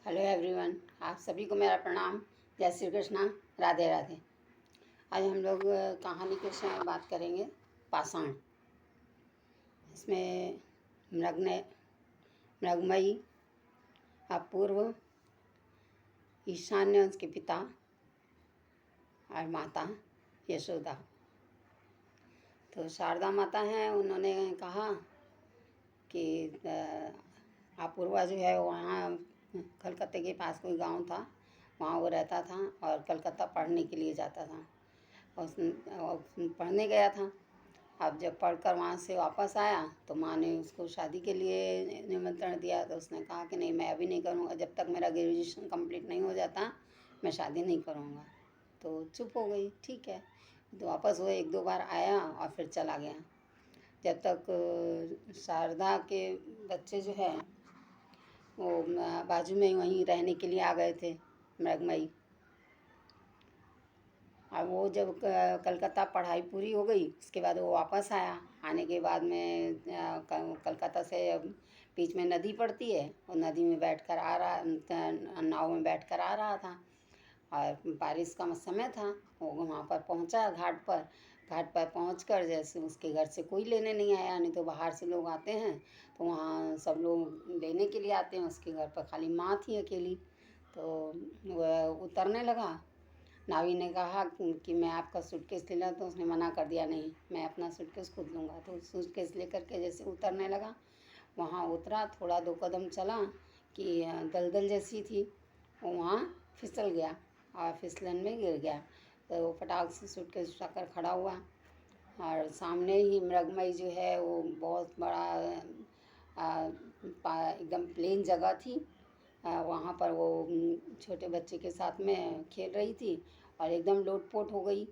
Hello everyone, आप सभी को मेरा प्रणाम। जय श्री कृष्णा, राधे राधे। आज हम लोग कहानी के विषय में बात करेंगे पाषाण। इसमें मृगमयी, अपूर्व, ईशान्य के पिता और माता यशोदा। तो शारदा माता हैं, उन्होंने कहा कि अपूर्वा जो है वहाँ कलकत्ते के पास कोई गांव था, वहाँ वो रहता था और कलकत्ता पढ़ने के लिए जाता था। पढ़ने गया था। अब जब पढ़कर वहाँ से वापस आया तो माँ ने उसको शादी के लिए निमंत्रण दिया। तो उसने कहा कि नहीं, मैं अभी नहीं करूँगा, जब तक मेरा ग्रेजुएशन कंप्लीट नहीं हो जाता मैं शादी नहीं करूँगा। तो चुप हो गई, ठीक है। तो वापस वो एक दो बार आया और फिर चला गया। जब तक शारदा के बच्चे जो है वो बाजू में वहीं रहने के लिए आ गए थे, मृगमयी। अब वो जब कलकत्ता पढ़ाई पूरी हो गई, उसके बाद वो वापस आया। आने के बाद में कलकत्ता से बीच में नदी पड़ती है, वो नदी में बैठकर आ रहा, नाव में बैठकर आ रहा था और बारिश का समय था। वो वहाँ पर पहुँचा घाट पर। घाट पर पहुँचकर जैसे उसके घर से कोई लेने नहीं आया, नहीं तो बाहर से लोग आते हैं तो वहाँ सब लोग लेने के लिए आते हैं। उसके घर पर खाली माँ थी अकेली। तो वह उतरने लगा। नावी ने कहा कि मैं आपका सूटकेस ले लूँ, तो उसने मना कर दिया, नहीं, मैं अपना सूटकेस खुद लूँगा। तो सूटकेस लेकर के जैसे उतरने लगा, वहाँ उतरा, थोड़ा दो कदम चला कि दलदल जैसी थी, वो वहाँ फिसल गया और फिसलन में गिर गया। तो वो फटाक से सूटकेस उठाकर खड़ा हुआ और सामने ही मृगमयी जो है वो बहुत बड़ा एकदम प्लेन जगह थी। वहाँ पर वो छोटे बच्चे के साथ में खेल रही थी और एकदम लोटपोट हो गई।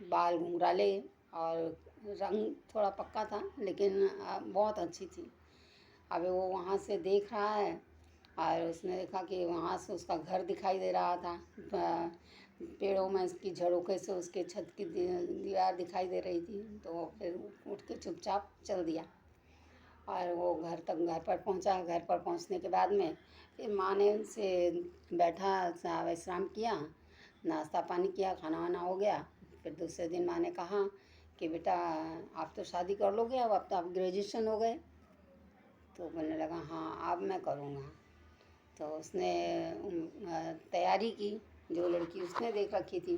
बाल घुंघराले और रंग थोड़ा पक्का था, लेकिन बहुत अच्छी थी। अब वो वहाँ से देख रहा है और उसने देखा कि वहाँ से उसका घर दिखाई दे रहा था। पेड़ों में इसकी झरोखे से उसके छत की दीवार दिखाई दे रही थी। तो फिर उठ के चुपचाप चल दिया और वो घर पर पहुंचा। घर पर पहुंचने के बाद में फिर माँ ने उनसे बैठा, विश्राम किया, नाश्ता पानी किया, खाना वाना हो गया। फिर दूसरे दिन माँ ने कहा कि बेटा आप तो शादी कर लोगे, अब तो आप ग्रेजुएशन हो गए। तो बोलने लगा हाँ, अब मैं करूँगा। तो उसने तैयारी की। जो लड़की उसने देख रखी थी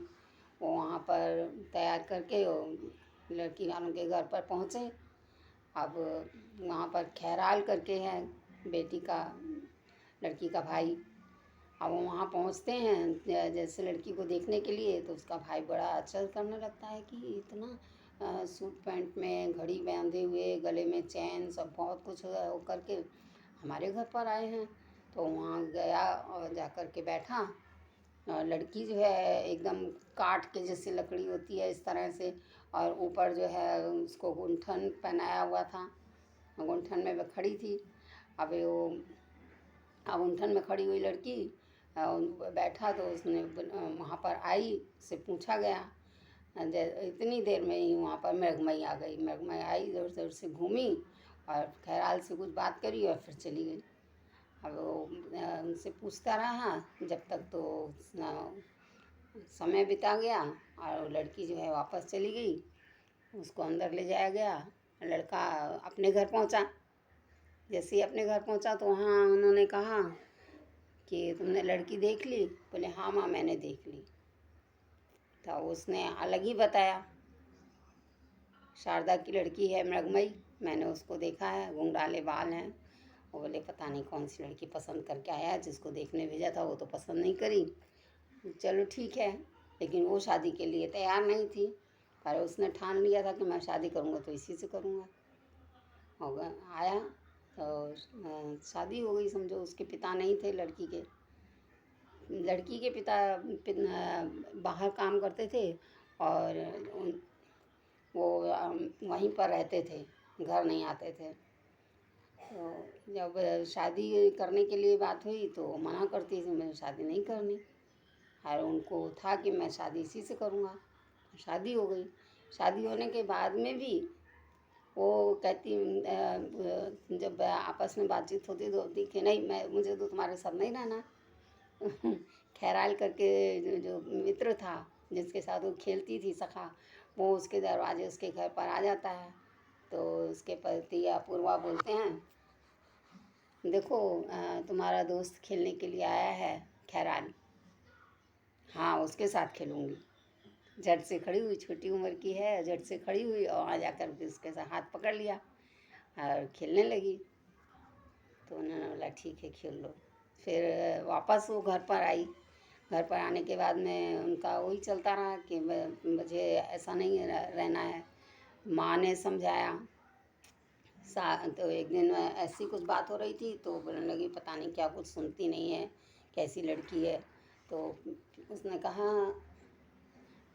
वो वहाँ पर तैयार करके लड़की वालों के घर पर पहुँचे। अब वहाँ पर खैराल करके है बेटी का, लड़की का भाई। अब वो वहाँ पहुँचते हैं जैसे लड़की को देखने के लिए, तो उसका भाई बड़ा आश्चर्य करने लगता है कि इतना सूट पैंट में, घड़ी बांधे हुए, गले में चैन, सब बहुत कुछ करके हमारे घर पर आए हैं। तो वहाँ गया और जा कर के बैठा। लड़की जो है एकदम काठ के जैसे लकड़ी होती है इस तरह से, और ऊपर जो है उसको गुंठन पहनाया हुआ था। गुंठन में वह खड़ी थी। अब गुंठन में खड़ी हुई लड़की बैठा तो उसने वहाँ पर आई से पूछा गया। इतनी देर में ही वहाँ पर मृगमयी आ गई। मृगमयी आई, जोर जोर से घूमी और खैराल से कुछ बात करी और फिर चली गई। अब वो उनसे पूछता रहा जब तक, तो समय बिता गया और लड़की जो है वापस चली गई। उसको अंदर ले जाया गया। लड़का अपने घर पहुंचा। जैसे ही अपने घर पहुंचा तो वहाँ उन्होंने कहा कि तुमने लड़की देख ली? बोले हाँ माँ, मैंने देख ली। तो उसने अलग ही बताया, शारदा की लड़की है मृगमयी, मैंने उसको देखा है, घुंघराले बाल हैं। वो बोले पता नहीं कौन सी लड़की पसंद करके आया, जिसको देखने भेजा था वो तो पसंद नहीं करी। चलो ठीक है, लेकिन वो शादी के लिए तैयार नहीं थी। पर उसने ठान लिया था कि मैं शादी करूँगा तो इसी से करूँगा। होगा आया तो शादी हो गई। समझो उसके पिता नहीं थे लड़की के। लड़की के पिता बाहर काम करते थे और वो वहीं पर रहते थे, घर नहीं आते थे। तो जब शादी करने के लिए बात हुई तो मना करती थी, मैं शादी नहीं करनी। और उनको था कि मैं शादी इसी से करूँगा। शादी हो गई। शादी होने के बाद में भी वो कहती जब आपस में बातचीत होती तो बोलती कि नहीं, मैं मुझे तो तुम्हारे साथ नहीं रहना। खैराल करके जो मित्र था जिसके साथ वो खेलती थी सखा, वो उसके दरवाजे उसके घर पर आ जाता है। तो उसके पति अपूर्वा बोलते हैं, देखो तुम्हारा दोस्त खेलने के लिए आया है खैराल। हाँ, उसके साथ खेलूँगी। झट से खड़ी हुई, छोटी उम्र की है, झट से खड़ी हुई और वहाँ जा कर के उसके साथ हाथ पकड़ लिया और खेलने लगी। तो उन्होंने बोला ठीक है खेल लो। फिर वापस वो घर पर आई। घर पर आने के बाद में उनका वही चलता रहा कि मुझे ऐसा नहीं रहना है। माँ ने समझाया। तो एक दिन ऐसी कुछ बात हो रही थी तो बोलने लगी पता नहीं क्या, कुछ सुनती नहीं है, कैसी लड़की है। तो उसने कहा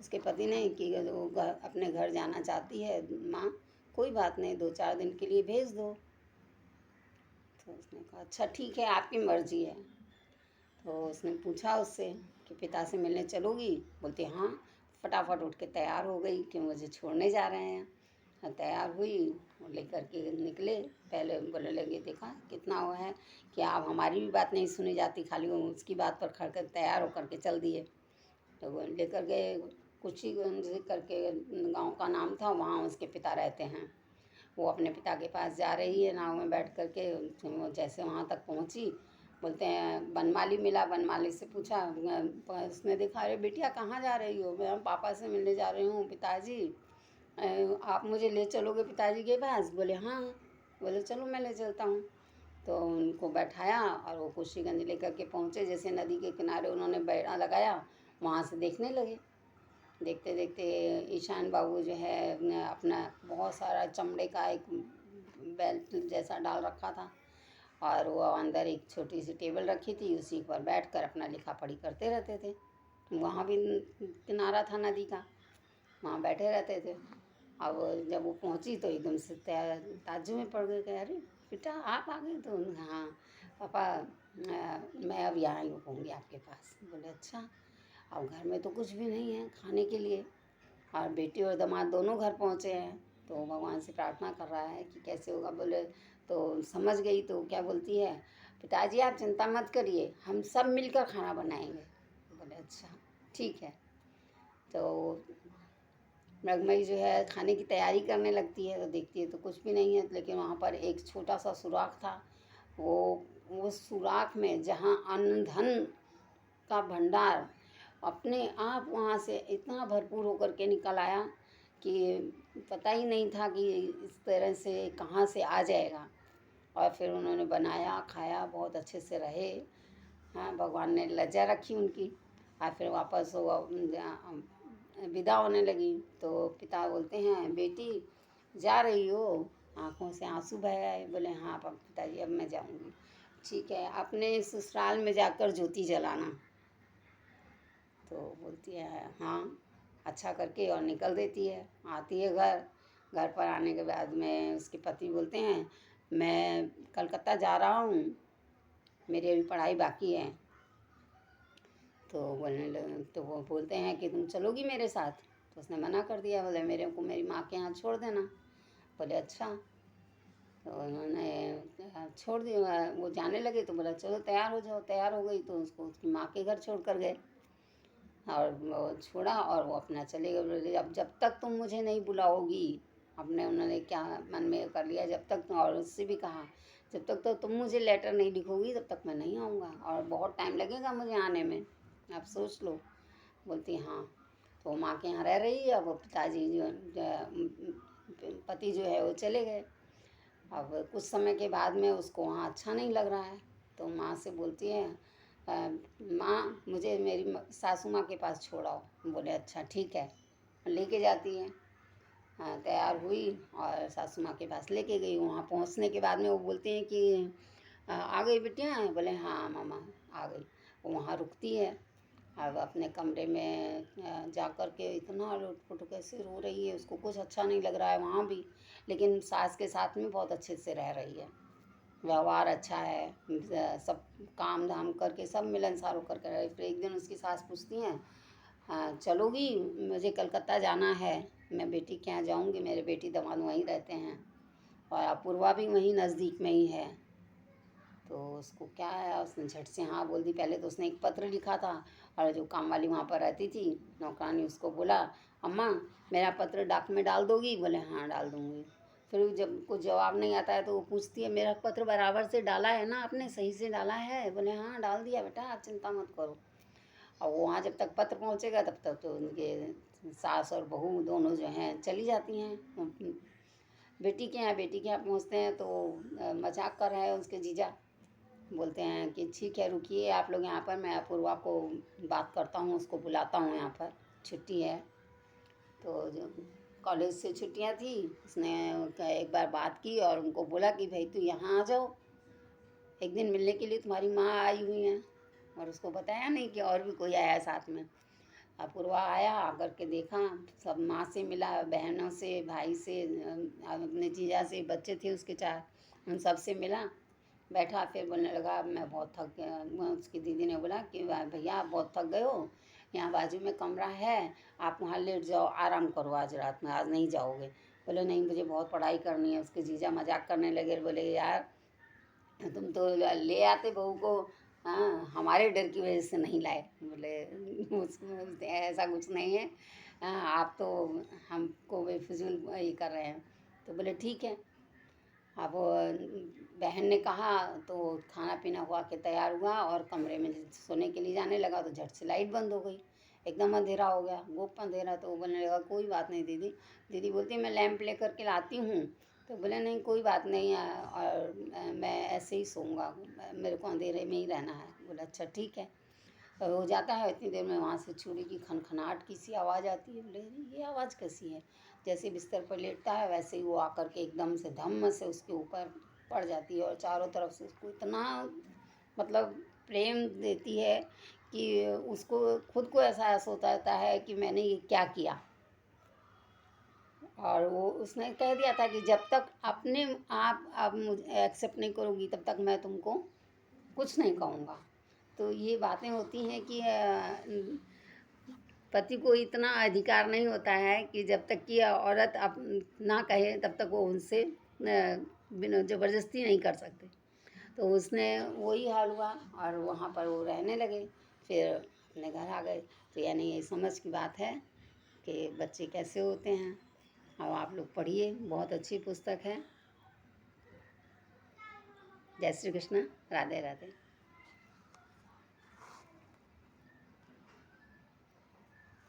उसके पति ने कि वो अपने घर जाना चाहती है माँ, कोई बात नहीं, 2-4 दिन के लिए भेज दो। तो उसने कहा अच्छा ठीक है, आपकी मर्जी है। तो उसने पूछा उससे कि पिता से मिलने चलोगी? बोलती हाँ। फटाफट उठ के तैयार हो गई कि मुझे छोड़ने जा रहे हैं। तैयार हुई और लेकर के निकले। पहले बोलने लगे देखा कितना वो है कि आप हमारी भी बात नहीं सुनी जाती, खाली वो उसकी बात पर खड़ कर तैयार होकर के चल दिए। तो वो लेकर गए कुशीगंज करके गांव का नाम था, वहाँ उसके पिता रहते हैं। वो अपने पिता के पास जा रही है नाव में बैठ करके। वो जैसे वहाँ तक पहुँची, बोलते हैं बनमाली मिला। बनमाली से पूछा, उसने देखा, अरे बिटिया कहाँ जा रही हो? मैं पापा से मिलने जा रही हूँ पिताजी, आप मुझे ले चलोगे पिताजी के पास? बोले हाँ। बोले चलो मैं ले चलता हूँ। तो उनको बैठाया और वो कुशीगंज लेकर के पहुँचे। जैसे नदी के किनारे उन्होंने बैठा लगाया, वहाँ से देखने लगे। देखते देखते ईशान बाबू जो है अपना बहुत सारा चमड़े का एक बेल्ट जैसा डाल रखा था और वो अंदर एक छोटी सी टेबल रखी थी, उसी पर बैठकर अपना लिखा पढ़ी करते रहते थे। वहाँ भी किनारा था नदी का, वहाँ बैठे रहते थे। अब जब वो पहुँची तो एकदम से ताज्जुब में पड़ गए कि अरे बेटा आप आ गए? तो हाँ पापा, मैं अब यहाँ ही रुकूँगी आपके पास। बोले अच्छा। अब घर में तो कुछ भी नहीं है खाने के लिए और बेटी और दामाद दोनों घर पहुँचे हैं। तो भगवान से प्रार्थना कर रहा है कि कैसे होगा। बोले तो समझ गई तो क्या बोलती है, पिताजी आप चिंता मत करिए, हम सब मिलकर खाना बनाएंगे। बोले अच्छा ठीक है। तो मृगमयी जो है खाने की तैयारी करने लगती है तो देखती है तो कुछ भी नहीं है, लेकिन वहाँ पर एक छोटा सा सुराख था। वो सुराख में जहाँ अन्न धन का भंडार अपने आप वहाँ से इतना भरपूर होकर के निकल आया कि पता ही नहीं था कि इस तरह से कहाँ से आ जाएगा। और फिर उन्होंने बनाया, खाया, बहुत अच्छे से रहे। हाँ, भगवान ने लज्जा रखी उनकी। और फिर वापस वो विदा होने लगी तो पिता बोलते हैं बेटी जा रही हो? आँखों से आंसू बह आए। बोले हाँ पिताजी अब मैं जाऊँगी। ठीक है, अपने ससुराल में जाकर ज्योति जलाना। तो बोलती है हाँ। अच्छा करके और निकल देती है। आती है घर। घर पर आने के बाद में उसके पति बोलते हैं मैं कलकत्ता जा रहा हूँ, मेरी अभी पढ़ाई बाकी है। तो बोलने लगे तो वो बोलते हैं कि तुम चलोगी मेरे साथ? तो उसने मना कर दिया। बोले मेरे को मेरी माँ के यहाँ छोड़ देना। बोले अच्छा। तो उन्होंने छोड़ दिया। वो जाने लगे तो बोला चलो तैयार हो जाओ। तैयार हो गई तो उसको उसकी माँ के घर छोड़ कर गए और वो छोड़ा और वो अपना चले गए। बोले अब जब तक तुम मुझे नहीं बुलाओगी, अपने उन्होंने क्या मन में कर लिया, जब तक और उससे भी कहा जब तक तो तुम मुझे लेटर नहीं लिखोगी तब तक मैं नहीं आऊँगा और बहुत टाइम लगेगा मुझे आने में, आप सोच लो। बोलती हाँ। तो माँ के यहाँ रह रही है। अब पिताजी पति जो है वो चले गए। अब कुछ समय के बाद में उसको वहाँ अच्छा नहीं लग रहा है तो माँ से बोलती है माँ मुझे मेरी सासू माँ के पास छोड़ाओ। बोले अच्छा ठीक है। लेके जाती है। तैयार हुई और सासू माँ के पास लेके गई। वहाँ पहुँचने के बाद में वो बोलते हैं कि आ गई बिटिया? बोले हाँ मामा आ गई। वो वहाँ रुकती है। अब अपने कमरे में जा कर के इतना लुट-पुट कैसे रो रही है, उसको कुछ अच्छा नहीं लग रहा है वहाँ भी, लेकिन सास के साथ में बहुत अच्छे से रह रही है। व्यवहार अच्छा है, सब काम धाम करके सब मिलनसार होकर के रहे। फिर एक दिन उसकी सास पूछती हैं चलोगी? मुझे कलकत्ता जाना है, मैं बेटी के यहाँ जाऊँगी, मेरे बेटी दामाद वहीं रहते हैं और अपूर्वा भी वहीं नज़दीक में ही है। तो उसको क्या है, उसने झट से हाँ बोल दी। पहले तो उसने एक पत्र लिखा था और जो काम वाली वहाँ पर रहती थी नौकरानी, उसको बोला, अम्मा मेरा पत्र डाक में डाल दोगी? बोले हाँ डाल दूँगी। फिर जब कुछ जवाब नहीं आता है तो वो पूछती है, मेरा पत्र बराबर से डाला है ना आपने, सही से डाला है? बोले हाँ डाल दिया बेटा, आप चिंता मत करो। और वहाँ जब तक पत्र पहुँचेगा तब तक तो उनके सास और बहू दोनों जो हैं चली जाती हैं बेटी के यहाँ पहुँचते हैं तो मजाक कर रहे हैं उसके जीजा। बोलते हैं कि ठीक है रुकिए आप लोग यहाँ पर, मैं अपूर्वा को बात करता हूँ, उसको बुलाता हूँ यहाँ पर, छुट्टी है। तो जो कॉलेज से छुट्टियाँ थी, उसने एक बार बात की और उनको बोला कि भाई तू यहाँ आ जाओ, एक दिन मिलने के लिए तुम्हारी माँ आई हुई हैं। और उसको बताया नहीं कि और भी कोई आया है साथ में। अपूर्वा आया, आकर के देखा, सब माँ से मिला, बहनों से, भाई से, अपने जीजा से, बच्चे थे उसके 4, उन सब से मिला, बैठा। फिर बोलने लगा मैं बहुत थक गया। उसकी दीदी ने बोला कि भैया आप बहुत थक गए हो, यहाँ बाजू में कमरा है, आप वहाँ लेट जाओ, आराम करो आज रात में, आज नहीं जाओगे? बोले नहीं मुझे बहुत पढ़ाई करनी है। उसके जीजा मजाक करने लगे, बोले यार तुम तो ले आते बहू को, हाँ हमारे डर की वजह से नहीं लाए। बोले ऐसा कुछ नहीं है, हाँ आप तो हमको बेफिजूल ये कर रहे हैं। तो बोले ठीक है। अब बहन ने कहा तो खाना पीना हुआ के तैयार हुआ और कमरे में सोने के लिए जाने लगा तो झट से लाइट बंद हो गई, एकदम अंधेरा हो गया, गुप अंधेरा। तो वो बोलने लगा कोई बात नहीं दीदी। दीदी बोलती मैं लैंप लेकर के लाती हूँ। तो बोले नहीं कोई बात नहीं है, और मैं ऐसे ही सोऊंगा, मेरे को अंधेरे में ही रहना है। बोला अच्छा ठीक है। और हो जाता है, इतनी देर में वहाँ से छुरी की खनखनाहट की सी आवाज़ आती है। बोले ये आवाज़ कैसी है? जैसे बिस्तर पर लेटता है वैसे ही वो आकर के एकदम से धम्म से उसके ऊपर पड़ जाती है और चारों तरफ से उसको इतना मतलब प्रेम देती है कि उसको खुद को एहसास होता है कि मैंने ये क्या किया। और वो उसने कह दिया था कि जब तक अपने आप मुझे एक्सेप्ट नहीं करोगी तब तक मैं तुमको कुछ नहीं कहूँगा। तो ये बातें होती हैं कि पति को इतना अधिकार नहीं होता है कि जब तक कि औरत अब ना कहे तब तक वो उनसे बिना ज़बरदस्ती नहीं कर सकते। तो उसने वही हाल हुआ और वहाँ पर वो रहने लगे, फिर अपने घर आ गए। तो यानी ये समझ की बात है कि बच्चे कैसे होते हैं। अब आप लोग पढ़िए, बहुत अच्छी पुस्तक है। जय श्री कृष्ण, राधे राधे।